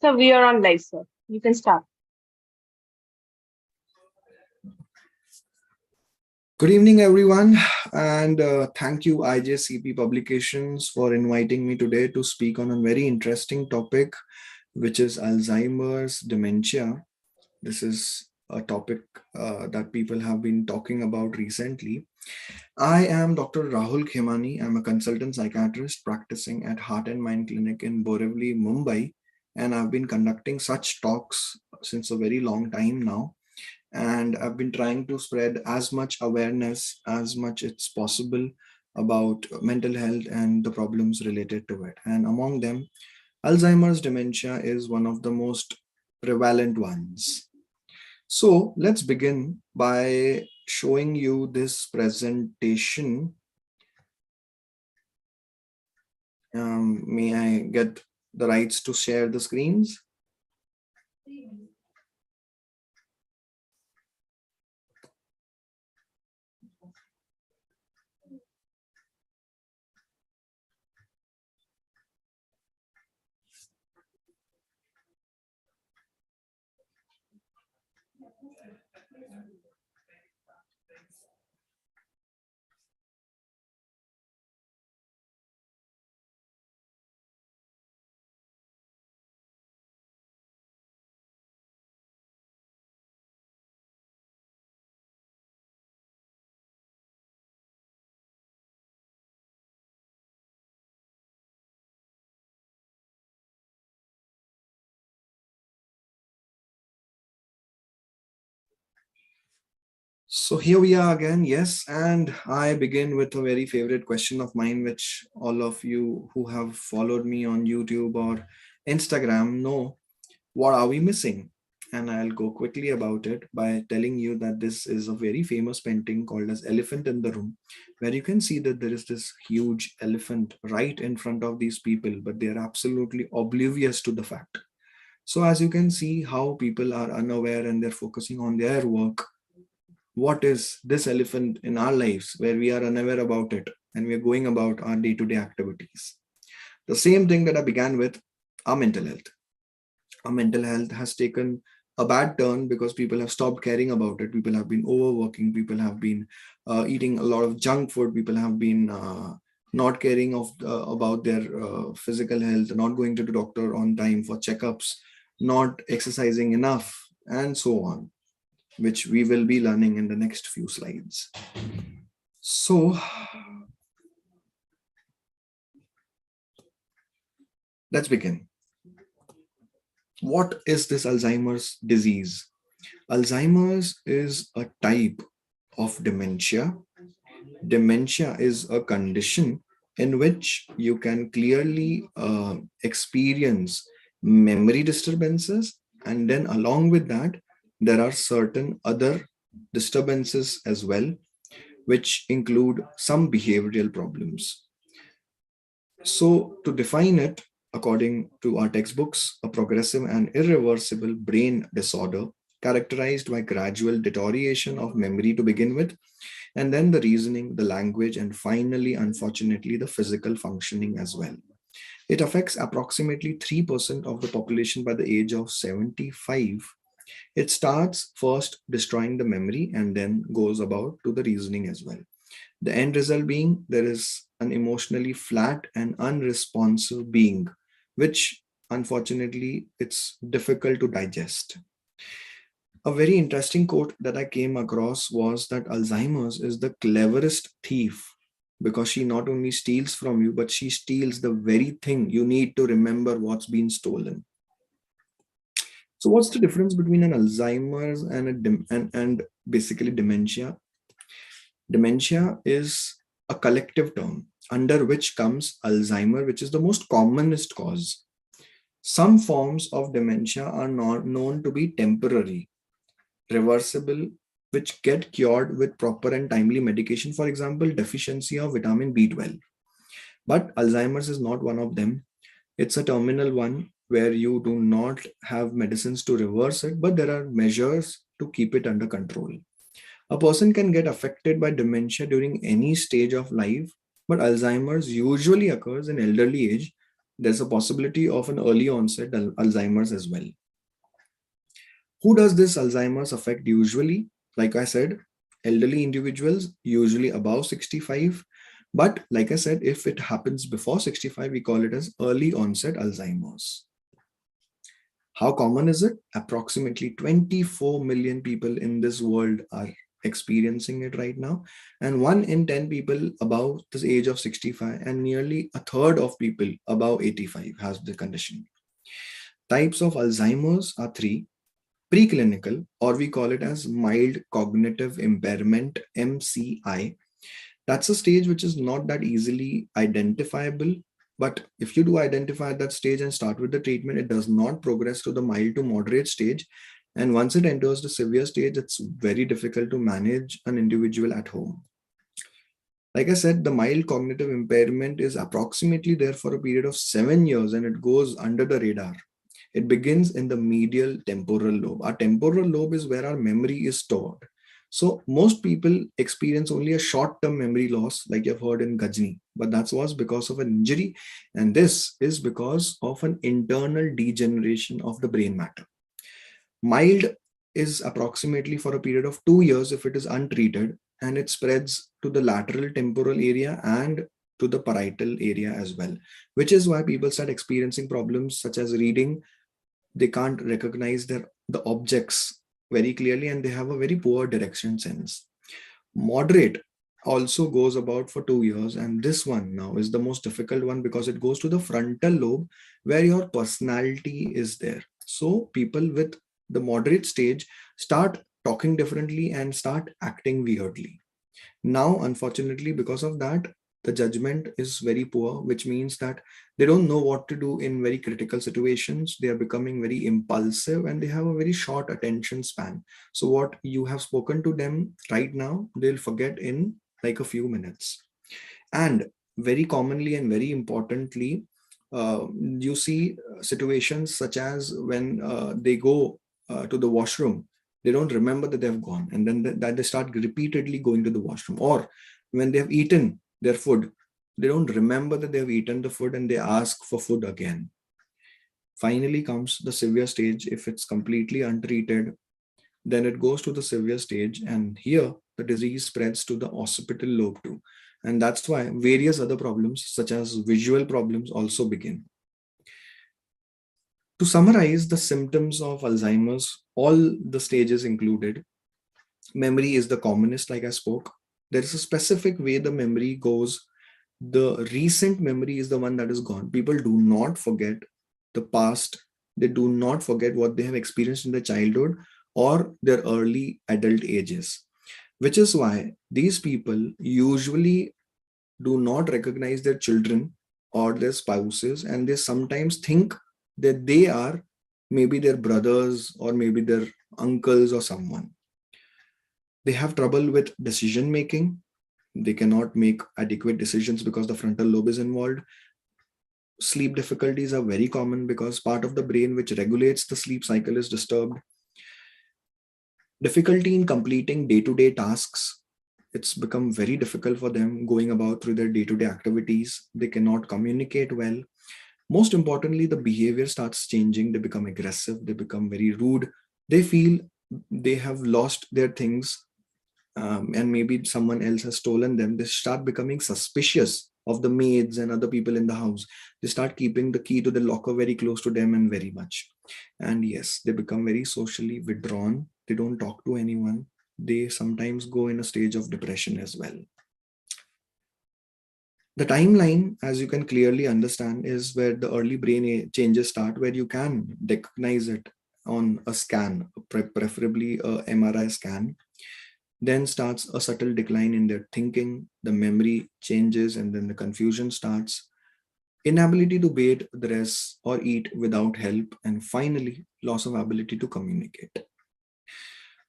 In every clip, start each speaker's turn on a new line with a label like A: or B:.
A: So we are on live, sir. You can start.
B: Good evening, everyone, and thank you, IJCP Publications, for inviting me today to speak on a very interesting topic, which is Alzheimer's dementia. This is a topic that people have been talking about recently. I am Dr. Rahul Khemani. I'm a consultant psychiatrist practicing at Heart and Mind Clinic in Borivali, Mumbai, and I've been conducting such talks since a very long time now, and I've been trying to spread as much awareness as much it's possible about mental health and the problems related to it. And among them, Alzheimer's dementia is one of the most prevalent ones. So let's begin by showing you this presentation. May I get the rights to share the screens? So here we are again, yes, and I begin with a very favorite question of mine, which all of you who have followed me on YouTube or Instagram know. What are we missing? And I'll go quickly about it by telling you that this is a very famous painting called as Elephant in the Room, where you can see that there is this huge elephant right in front of these people, but they are absolutely oblivious to the fact. So as you can see how people are unaware and they're focusing on their work, what is this elephant in our lives where we are unaware about it and we are going about our day-to-day activities. The same thing that I began with, our mental health. Our mental health has taken a bad turn because people have stopped caring about it. People have been overworking. People have been eating a lot of junk food. People have been not caring about their physical health, not going to the doctor on time for checkups, not exercising enough, and so on, which we will be learning in the next few slides. So let's begin. What is this Alzheimer's disease? Alzheimer's is a type of dementia. Dementia is a condition in which you can clearly experience memory disturbances, and then along with that, there are certain other disturbances as well, which include some behavioral problems. So, to define it, according to our textbooks, a progressive and irreversible brain disorder characterized by gradual deterioration of memory to begin with, and then the reasoning, the language, and finally, unfortunately, the physical functioning as well. It affects approximately 3% of the population by the age of 75. It starts first destroying the memory and then goes about to the reasoning as well. The end result being there is an emotionally flat and unresponsive being, which unfortunately it's difficult to digest. A very interesting quote that I came across was that Alzheimer's is the cleverest thief because she not only steals from you, but she steals the very thing you need to remember what's been stolen. So, what's the difference between an Alzheimer's and and basically dementia? Dementia is a collective term under which comes Alzheimer, which is the most commonest cause. Some forms of dementia are not known to be temporary, reversible, which get cured with proper and timely medication, for example, deficiency of vitamin B12. But Alzheimer's is not one of them. It's a terminal one where you do not have medicines to reverse it, but there are measures to keep it under control. A person can get affected by dementia during any stage of life, but Alzheimer's usually occurs in elderly age There's a possibility of an early onset Alzheimer's as well. Who does this Alzheimer's affect usually? Like I said, elderly individuals, usually above 65. But like I said, if it happens before 65, we call it as early onset Alzheimer's. How common is it? Approximately 24 million people in this world are experiencing it right now. And 1 in 10 people above the age of 65, and nearly a third of people above 85 has the condition. Types of Alzheimer's are three: preclinical, or we call it as mild cognitive impairment, MCI. That's a stage which is not that easily identifiable. But if you do identify that stage and start with the treatment, it does not progress to the mild to moderate stage. And once it enters the severe stage, it's very difficult to manage an individual at home. Like I said, the mild cognitive impairment is approximately there for a period of 7 years and it goes under the radar. It begins in the medial temporal lobe. Our temporal lobe is where our memory is stored. So most people experience only a short-term memory loss, like you've heard in Gajni, but that was because of an injury, and this is because of an internal degeneration of the brain matter. Mild is approximately for a period of 2 years if it is untreated, and it spreads to the lateral temporal area and to the parietal area as well, which is why people start experiencing problems such as reading. They can't recognize the objects very clearly, and they have a very poor direction sense. Moderate also goes about for 2 years, and this one now is the most difficult one because it goes to the frontal lobe where your personality is there. So people with the moderate stage start talking differently and start acting weirdly. Now, unfortunately, because of that, the judgment is very poor, which means that they don't know what to do in very critical situations. They are becoming very impulsive and they have a very short attention span. So, what you have spoken to them right now, they'll forget in like a few minutes. And very commonly and very importantly, you see situations such as when they go to the washroom, they don't remember that they've gone, and then that they start repeatedly going to the washroom. Or when they have eaten their food, they don't remember that they have eaten the food and they ask for food again. Finally comes the severe stage. If it's completely untreated, then it goes to the severe stage, and here the disease spreads to the occipital lobe too. And that's why various other problems, such as visual problems, also begin. To summarize the symptoms of Alzheimer's, all the stages included, memory is the commonest, like I spoke. There is a specific way the memory goes. The recent memory is the one that is gone. People do not forget the past, they do not forget what they have experienced in their childhood or their early adult ages, which is why these people usually do not recognize their children or their spouses, and they sometimes think that they are maybe their brothers or maybe their uncles or someone. They have trouble with decision making. They cannot make adequate decisions because the frontal lobe is involved. Sleep difficulties are very common because part of the brain which regulates the sleep cycle is disturbed. Difficulty in completing day-to-day tasks. It's become very difficult for them going about through their day-to-day activities. They cannot communicate well. Most importantly, the behavior starts changing. They become aggressive. They become very rude. They feel they have lost their things, and maybe someone else has stolen them. They start becoming suspicious of the maids and other people in the house. They start keeping the key to the locker very close to them and very much. And yes, they become very socially withdrawn. They don't talk to anyone. They sometimes go in a stage of depression as well. The timeline, as you can clearly understand, is where the early brain changes start, where you can recognize it on a scan, preferably a MRI scan. Then starts a subtle decline in their thinking, the memory changes, and then the confusion starts. Inability to bathe, dress, or eat without help, and finally, loss of ability to communicate.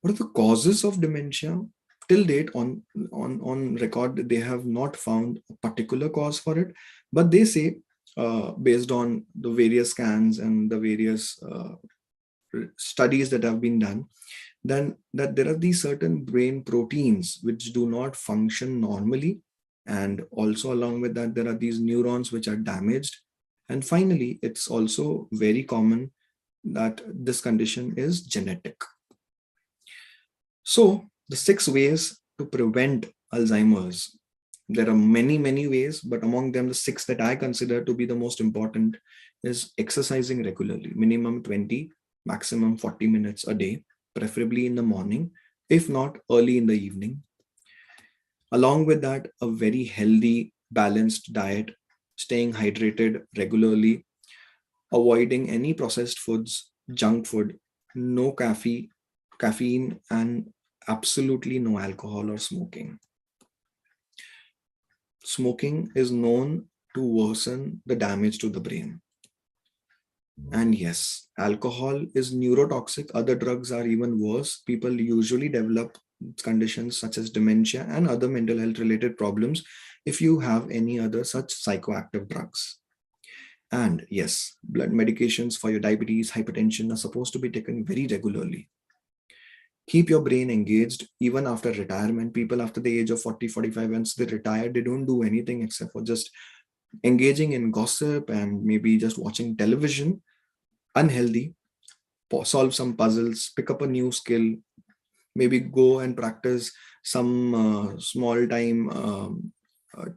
B: What are the causes of dementia? Till date, on record, they have not found a particular cause for it, but they say, based on the various scans and the various studies that have been done, then that there are these certain brain proteins which do not function normally, and also along with that there are these neurons which are damaged, And finally, it's also very common that this condition is genetic. So, the 6 ways to prevent Alzheimer's. There are many, many ways, but among them, the 6 that I consider to be the most important is exercising regularly, minimum 20, maximum 40 minutes a day, preferably in the morning, if not early in the evening. Along with that, a very healthy, balanced diet, staying hydrated regularly, avoiding any processed foods, junk food, no caffeine, and absolutely no alcohol or smoking. Smoking is known to worsen the damage to the brain. And yes, alcohol is neurotoxic. Other drugs are even worse. People usually develop conditions such as dementia and other mental health related problems if you have any other such psychoactive drugs. And yes, blood medications for your diabetes, hypertension are supposed to be taken very regularly. Keep your brain engaged even after retirement. People after the age of 40, 45, once they retire, they don't do anything except for just engaging in gossip and maybe just watching television. Unhealthy. Solve some puzzles, pick up a new skill, maybe go and practice some small time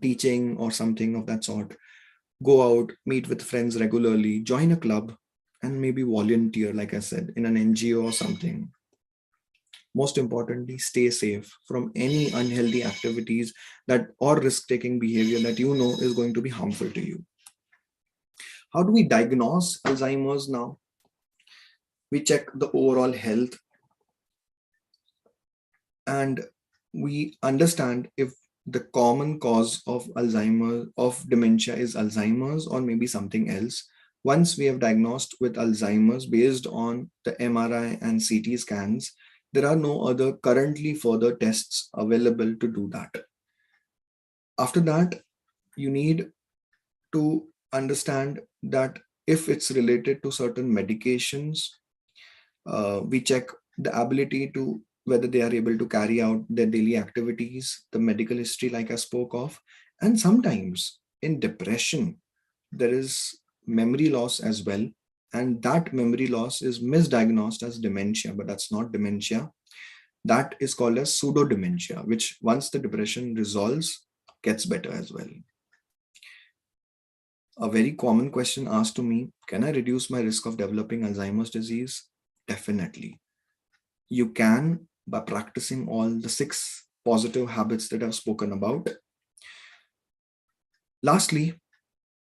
B: teaching or something of that sort. Go out, meet with friends regularly, join a club, and maybe volunteer, like I said, in an NGO or something. Most importantly, stay safe from any unhealthy activities that or risk taking behavior that you know is going to be harmful to you. How do we diagnose Alzheimer's now? We check the overall health and we understand if the common cause of of dementia is Alzheimer's or maybe something else. Once we have diagnosed with Alzheimer's based on the MRI and CT scans, there are no other currently further tests available to do that. After that, you need to understand that if it's related to certain medications, we check the ability to whether they are able to carry out their daily activities, the medical history, like I spoke of. And sometimes in depression, there is memory loss as well. And that memory loss is misdiagnosed as dementia, but that's not dementia. That is called as pseudo dementia, which once the depression resolves, gets better as well. A very common question asked to me, can I reduce my risk of developing Alzheimer's disease? Definitely. You can by practicing all the 6 positive habits that I've spoken about. Lastly,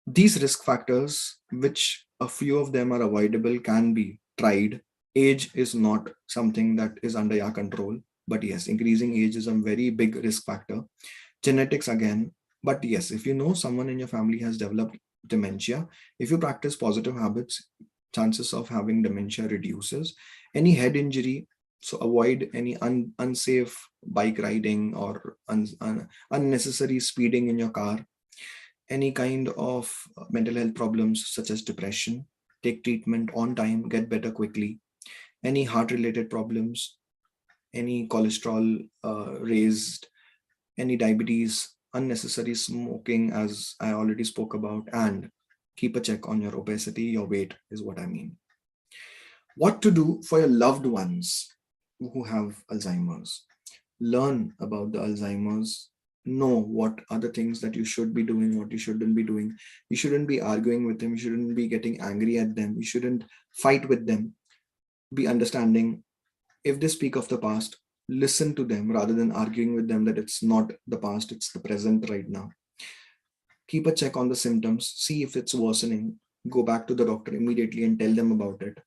B: these risk factors, which a few of them are avoidable, can be tried. Age is not something that is under your control, but yes, increasing age is a very big risk factor. Genetics again, but yes, if you know someone in your family has developed dementia, if you practice positive habits, chances of having dementia reduces. Any head injury, so avoid any unsafe bike riding or unnecessary speeding in your car. Any kind of mental health problems such as depression, take treatment on time, get better quickly. Any heart related problems, any cholesterol raised, any diabetes, unnecessary smoking, as I already spoke about, and keep a check on your obesity, your weight is what I mean. What to do for your loved ones who have Alzheimer's? Learn about the Alzheimer's, know what are the things that you should be doing, what you shouldn't be doing. You shouldn't be arguing with them, you shouldn't be getting angry at them, you shouldn't fight with them. Be understanding. If they speak of the past, listen to them rather than arguing with them that it's not the past, it's the present right now. Keep a check on the symptoms, see if it's worsening, go back to the doctor immediately and tell them about it.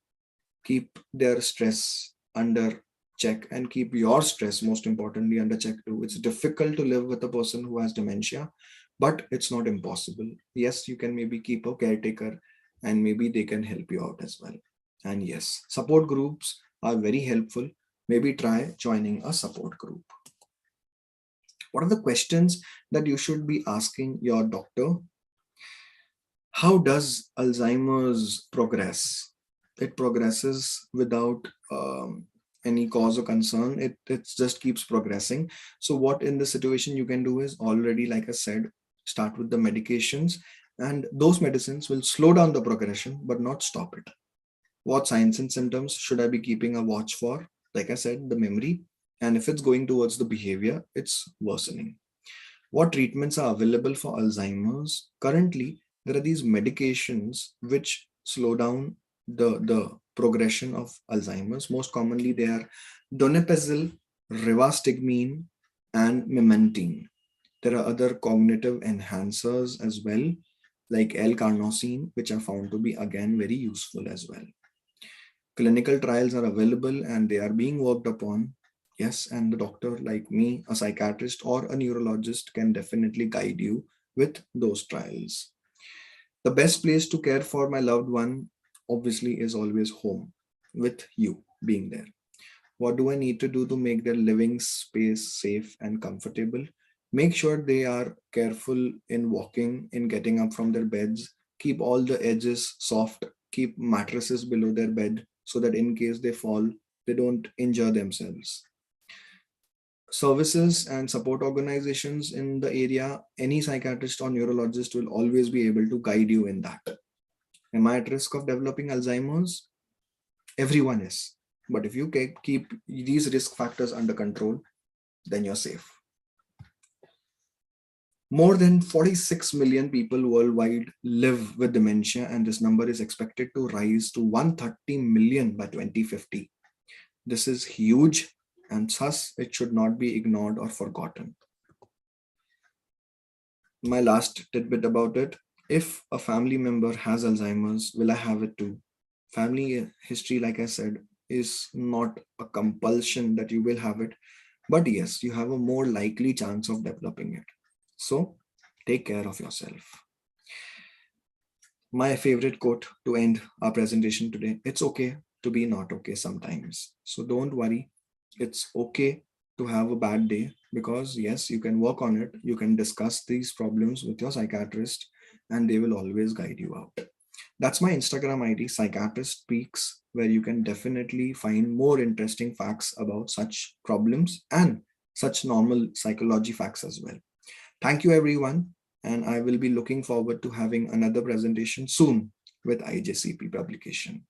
B: Keep their stress under check and keep your stress, most importantly, under check too. It's difficult to live with a person who has dementia, but it's not impossible. Yes, you can maybe keep a caretaker and maybe they can help you out as well. And yes, support groups are very helpful. Maybe try joining a support group. What are the questions that you should be asking your doctor? How does Alzheimer's progress? It progresses without any cause or concern. It just keeps progressing. So what in this situation you can do is already, like I said, start with the medications And those medicines will slow down the progression but not stop it. What signs and symptoms should I be keeping a watch for? Like I said, the memory. And if it's going towards the behavior, it's worsening. What treatments are available for Alzheimer's? Currently, there are these medications which slow down the progression of Alzheimer's. Most commonly, they are donepezil, rivastigmine, and memantine. There are other cognitive enhancers as well, like L-carnosine, which are found to be again very useful as well. Clinical trials are available and they are being worked upon. Yes, and the doctor, like me, a psychiatrist or a neurologist, can definitely guide you with those trials. The best place to care for my loved one, obviously, is always home, with you being there. What do I need to do to make their living space safe and comfortable? Make sure they are careful in walking, in getting up from their beds. Keep all the edges soft. Keep mattresses below their bed so that in case they fall, they don't injure themselves. Services and support organizations in the area, any psychiatrist or neurologist will always be able to guide you in that. Am I at risk of developing Alzheimer's? Everyone is. But if you keep these risk factors under control, then you're safe. More than 46 million people worldwide live with dementia, and this number is expected to rise to 130 million by 2050. This is huge, and thus it should not be ignored or forgotten. My last tidbit about it: if a family member has Alzheimer's, will I have it too? Family history, like I said, is not a compulsion that you will have it, but yes, you have a more likely chance of developing it. So take care of yourself. My favorite quote to end our presentation today: it's okay to be not okay sometimes. So don't worry. It's okay to have a bad day because, yes, you can work on it. You can discuss these problems with your psychiatrist and they will always guide you out. That's my Instagram ID, Psychiatrist Speaks, where you can definitely find more interesting facts about such problems and such normal psychology facts as well. Thank you, everyone. And I will be looking forward to having another presentation soon with IJCP publication.